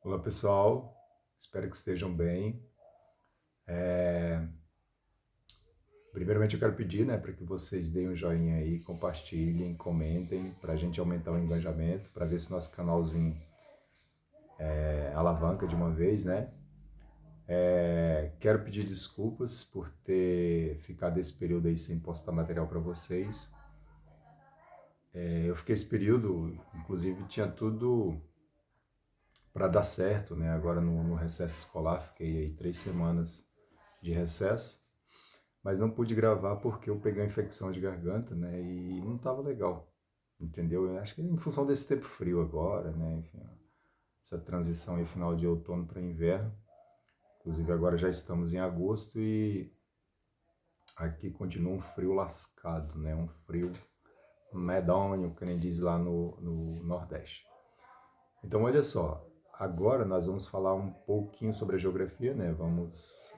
Olá pessoal, espero que estejam bem. Primeiramente eu quero pedir, para que vocês deem um joinha aí, compartilhem, comentem, para a gente aumentar o engajamento, para ver se nosso canalzinho alavanca de uma vez, né? Quero pedir desculpas por ter ficado esse período aí sem postar material para vocês. Eu fiquei esse período, inclusive tinha tudo para dar certo, né? Agora no recesso escolar, fiquei aí 3 semanas de recesso. Mas não pude gravar porque eu peguei uma infecção de garganta, né? E não estava legal, entendeu? Eu acho que é em função desse tempo frio agora, né? Enfim, essa transição aí final de outono para inverno. Inclusive agora já estamos em agosto e aqui continua um frio lascado, né? Um frio medonho, que nem diz lá no Nordeste. Então olha só, agora nós vamos falar um pouquinho sobre a geografia, né? Vamos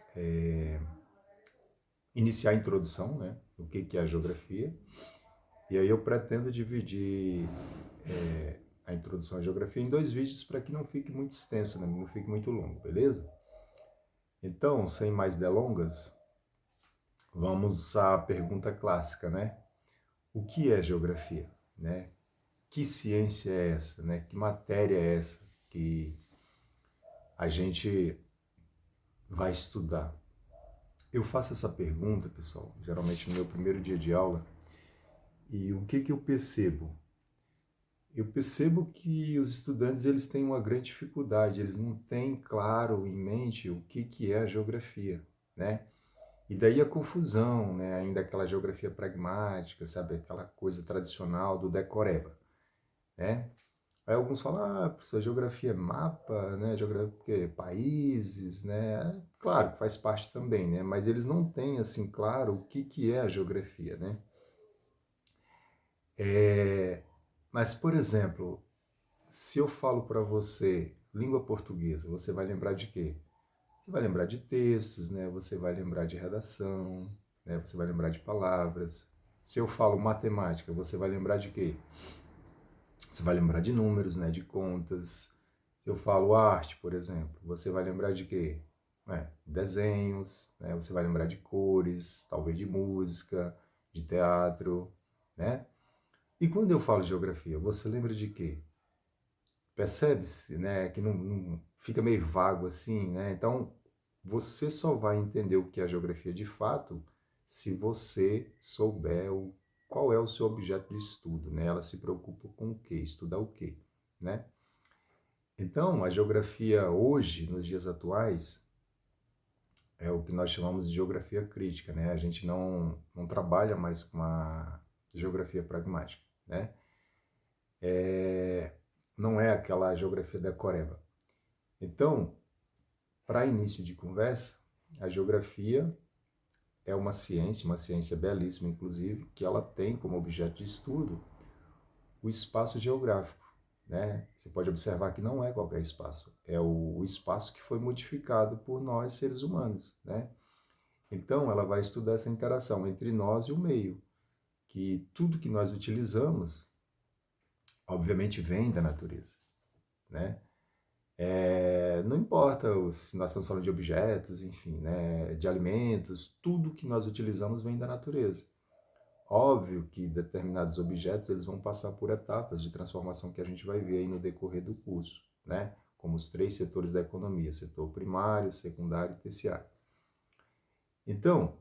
iniciar a introdução, né? O que é a geografia. E aí eu pretendo dividir a introdução à geografia em 2 vídeos para que não fique muito extenso, né? Não fique muito longo, beleza? Então, sem mais delongas, vamos à pergunta clássica, né? O que é geografia, né? Que ciência é essa, né? Que matéria é essa que a gente vai estudar? Eu faço essa pergunta, pessoal, geralmente no meu primeiro dia de aula, e o que eu percebo? Eu percebo que os estudantes eles têm uma grande dificuldade, eles não têm claro em mente o que é a geografia, né? E daí a confusão, né? Ainda aquela geografia pragmática, sabe? Aquela coisa tradicional do decoreba, né? Aí alguns falam, professor, geografia é mapa, né? Geografia porque países, né? Claro, faz parte também, né? Mas eles não têm, assim, claro o que é a geografia, né? Mas, por exemplo, se eu falo para você língua portuguesa, você vai lembrar de quê? Você vai lembrar de textos, né? Você vai lembrar de redação, né? Você vai lembrar de palavras. Se eu falo matemática, você vai lembrar de quê? Você vai lembrar de números, né? De contas. Se eu falo arte, por exemplo, você vai lembrar de quê? Desenhos, né? Você vai lembrar de cores, talvez de música, de teatro, né? E quando eu falo geografia, você lembra de quê? Percebe-se, né, que não fica meio vago assim, né? Então, você só vai entender o que é a geografia de fato se você souber qual é o seu objeto de estudo, né? Ela se preocupa com o quê? Estudar o quê, né? Então, a geografia hoje, nos dias atuais, é o que nós chamamos de geografia crítica, né? A gente não trabalha mais com a geografia pragmática, né? Não é aquela geografia decoreba. Então, para início de conversa, a geografia é uma ciência belíssima, inclusive, que ela tem como objeto de estudo o espaço geográfico. Né? Você pode observar que não é qualquer espaço, é o espaço que foi modificado por nós, seres humanos. Né? Então, ela vai estudar essa interação entre nós e o meio, que tudo que nós utilizamos, obviamente, vem da natureza. Né? Não importa se nós estamos falando de objetos, enfim, né, de alimentos, tudo que nós utilizamos vem da natureza. Óbvio que determinados objetos eles vão passar por etapas de transformação que a gente vai ver aí no decorrer do curso, né? Como os 3 setores da economia, setor primário, secundário e terciário. Então,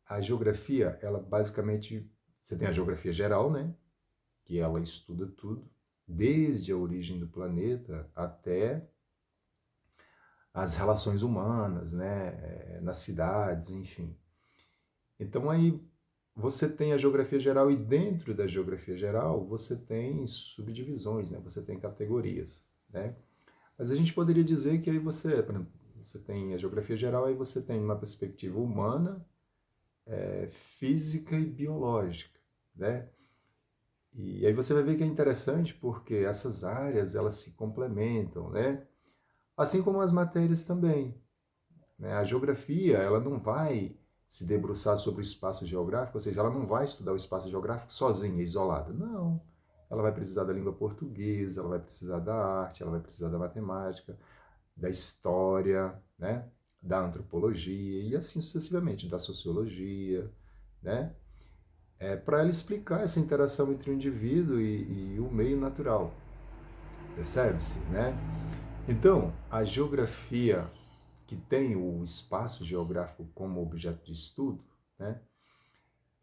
a geografia, ela basicamente, você tem a geografia geral, né? Que ela estuda tudo, desde a origem do planeta até as relações humanas, né, nas cidades, enfim. Então aí você tem a geografia geral e dentro da geografia geral você tem subdivisões, né? Você tem categorias, né? Mas a gente poderia dizer que aí você, por exemplo, você tem a geografia geral, aí você tem uma perspectiva humana, física e biológica, né? E aí você vai ver que é interessante porque essas áreas elas se complementam, né? Assim como as matérias também, né? A geografia, ela não vai se debruçar sobre o espaço geográfico, ou seja, ela não vai estudar o espaço geográfico sozinha, isolada. Não. Ela vai precisar da língua portuguesa, ela vai precisar da arte, ela vai precisar da matemática. da história, né, da antropologia e assim sucessivamente, da sociologia, né, para ela explicar essa interação entre o indivíduo e o meio natural, percebe-se, né? Então, a geografia que tem o espaço geográfico como objeto de estudo, né,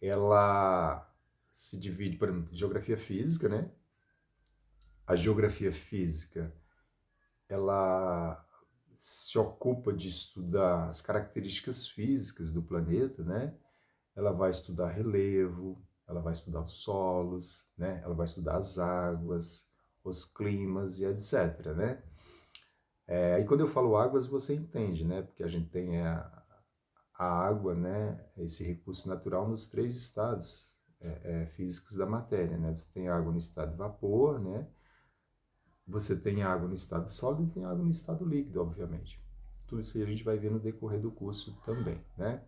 ela se divide, por exemplo, geografia física, né? A geografia física, ela se ocupa de estudar as características físicas do planeta, né? Ela vai estudar relevo, ela vai estudar os solos, né? Ela vai estudar as águas, os climas e etc, né? Aí quando eu falo águas, você entende, né? Porque a gente tem a água, né? Esse recurso natural nos três estados físicos da matéria, né? Você tem água no estado de vapor, né? Você tem água no estado sólido e tem água no estado líquido, obviamente. Tudo isso aí a gente vai ver no decorrer do curso também, né?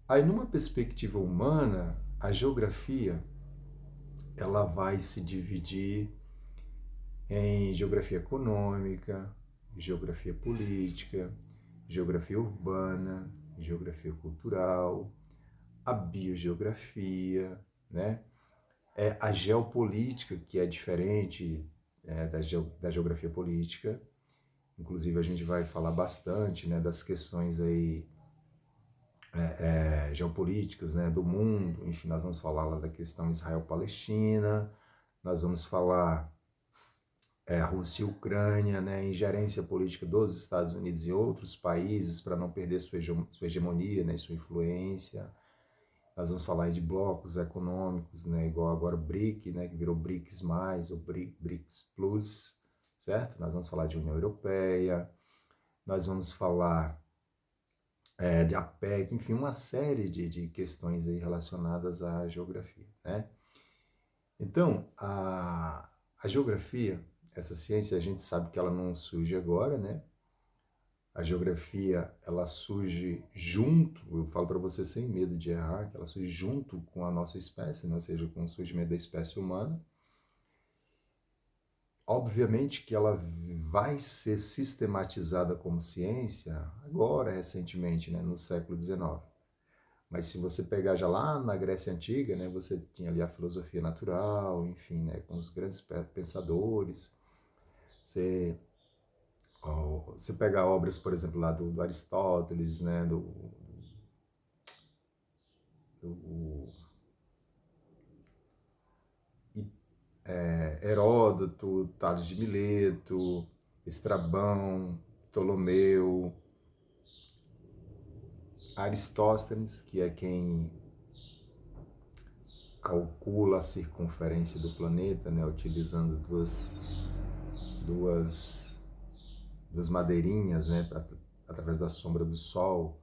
Aí, numa perspectiva humana, a geografia ela vai se dividir em geografia econômica, geografia política, geografia urbana, geografia cultural, a biogeografia, né? A geopolítica, que é diferente da geografia política. Inclusive, a gente vai falar bastante, né, das questões aí geopolíticas, né, do mundo. Enfim, nós vamos falar lá da questão Israel-Palestina, nós vamos falar Rússia e Ucrânia, né, ingerência política dos Estados Unidos e outros países para não perder sua hegemonia, né, sua influência. Nós vamos falar aí de blocos econômicos, né, igual agora o BRIC, né, que virou BRICS+, ou BRICS Plus, certo? Nós vamos falar de União Europeia, nós vamos falar de APEC, enfim, uma série de questões aí relacionadas à geografia, né? Então, a geografia, essa ciência, a gente sabe que ela não surge agora, né? A geografia, ela surge junto, eu falo para você sem medo de errar, que ela surge junto com a nossa espécie, né? Ou seja, com o surgimento da espécie humana. Obviamente que ela vai ser sistematizada como ciência agora, recentemente, né? No século XIX. Mas se você pegar já lá na Grécia Antiga, né, você tinha ali a filosofia natural, enfim, né, com os grandes pensadores. Você, você pega obras, por exemplo, lá do Aristóteles, né, do Heródoto, Tales de Mileto, Estrabão, Ptolomeu, Aristóteles, que é quem calcula a circunferência do planeta, né, utilizando duas madeirinhas, né, através da sombra do sol,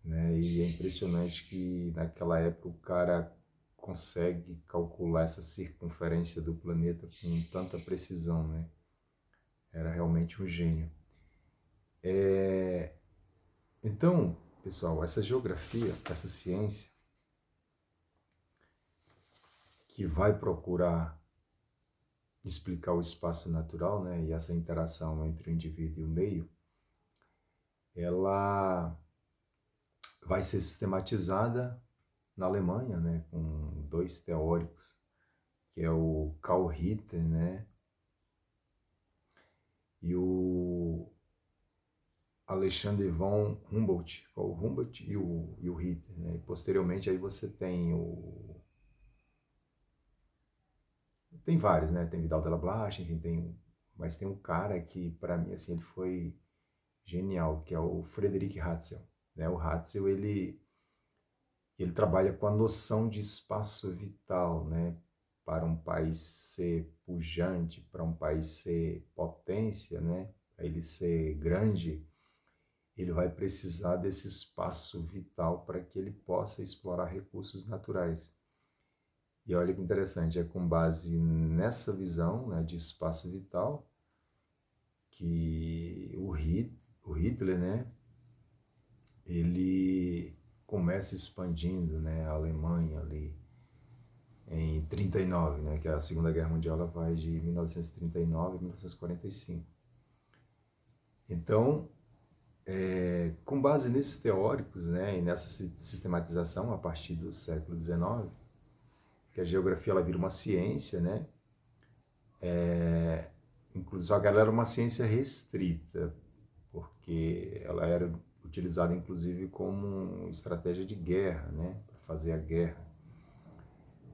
né, e é impressionante que naquela época o cara consegue calcular essa circunferência do planeta com tanta precisão, né? Era realmente um gênio. Então, pessoal, essa geografia, essa ciência que vai procurar explicar o espaço natural, né, e essa interação entre o indivíduo e o meio, ela vai ser sistematizada na Alemanha, né, com dois teóricos, que é o Karl Ritter, né, e o Alexander von Humboldt, o Humboldt e o Ritter, né, e posteriormente aí você tem vários, né, tem Vidal de la Blache, enfim, mas tem um cara que para mim assim ele foi genial, que é o Frederick Hatzel, né, o Hatzel ele trabalha com a noção de espaço vital, né? Para um país ser pujante, para um país ser potência, né? Para ele ser grande, ele vai precisar desse espaço vital para que ele possa explorar recursos naturais. E olha que interessante, é com base nessa visão, né, de espaço vital que o Hitler, né, ele começa expandindo, né, a Alemanha ali em 39, né, que a Segunda Guerra Mundial ela vai de 1939 a 1945. Então, com base nesses teóricos, né, e nessa sistematização a partir do século XIX, que a geografia ela vira uma ciência, né? Inclusive, só que ela era uma ciência restrita, porque ela era utilizada inclusive como estratégia de guerra, né? Para fazer a guerra,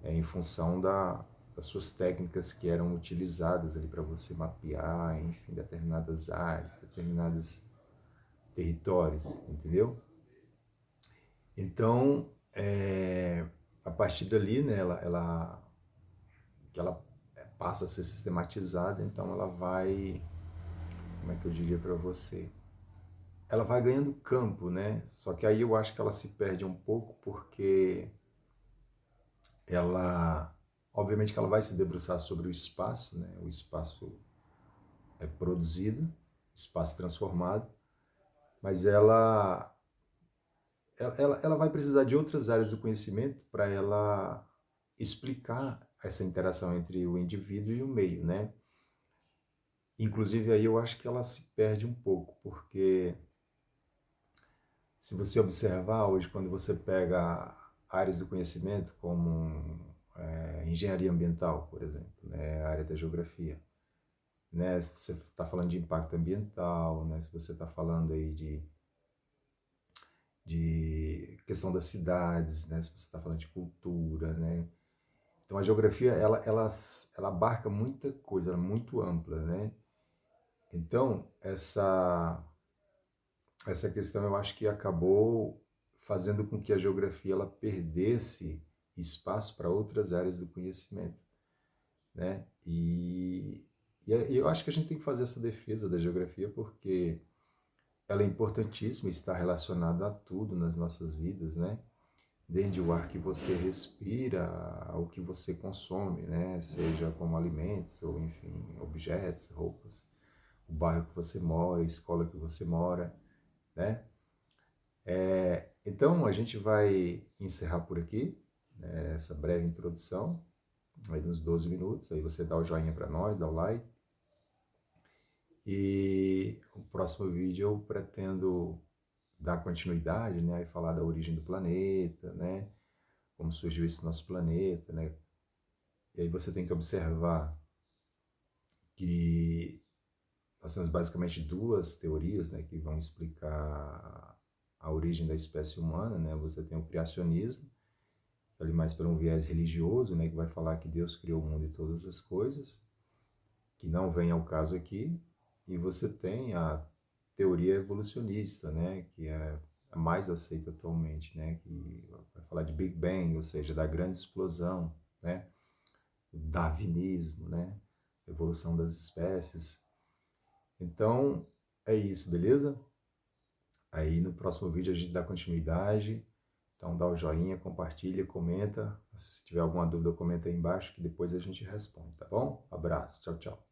em função das suas técnicas que eram utilizadas ali para você mapear, enfim, determinadas áreas, determinados territórios, entendeu? Então, a partir dali, né, ela passa a ser sistematizada, então ela vai, como é que eu diria para você? Ela vai ganhando campo, né? Só que aí eu acho que ela se perde um pouco porque ela, obviamente que ela vai se debruçar sobre o espaço, né? O espaço é produzido, espaço transformado, mas ela vai precisar de outras áreas do conhecimento para ela explicar essa interação entre o indivíduo e o meio, né? Inclusive aí eu acho que ela se perde um pouco, porque se você observar hoje, quando você pega áreas do conhecimento como engenharia ambiental, por exemplo, né, a área da geografia, né, se você está falando de impacto ambiental, né, se você está falando aí de questão das cidades, né, se você está falando de cultura, né, então a geografia ela abarca muita coisa, ela é muito ampla, né, então essa questão eu acho que acabou fazendo com que a geografia ela perdesse espaço para outras áreas do conhecimento, né? E eu acho que a gente tem que fazer essa defesa da geografia porque ela é importantíssima, está relacionada a tudo nas nossas vidas, né? Desde o ar que você respira ao que você consome, né? Seja como alimentos ou, enfim, objetos, roupas, o bairro que você mora, a escola que você mora, né? Então, a gente vai encerrar por aqui, né, essa breve introdução, aí de uns 12 minutos, aí você dá o joinha para nós, dá o like, e o próximo vídeo eu pretendo dar continuidade, né, e falar da origem do planeta, né, como surgiu esse nosso planeta, né, e aí você tem que observar que nós temos basicamente duas teorias, né, que vão explicar a origem da espécie humana, né, você tem o criacionismo, ali mais para um viés religioso, né, que vai falar que Deus criou o mundo e todas as coisas, que não vem ao caso aqui, e você tem a teoria evolucionista, né, que é a mais aceita atualmente, né, que vai falar de Big Bang, ou seja, da grande explosão, né, o darwinismo, né, evolução das espécies. Então, é isso, beleza? Aí no próximo vídeo a gente dá continuidade. Então dá o joinha, compartilha, comenta. Se tiver alguma dúvida, comenta aí embaixo que depois a gente responde, tá bom? Abraço, tchau, tchau.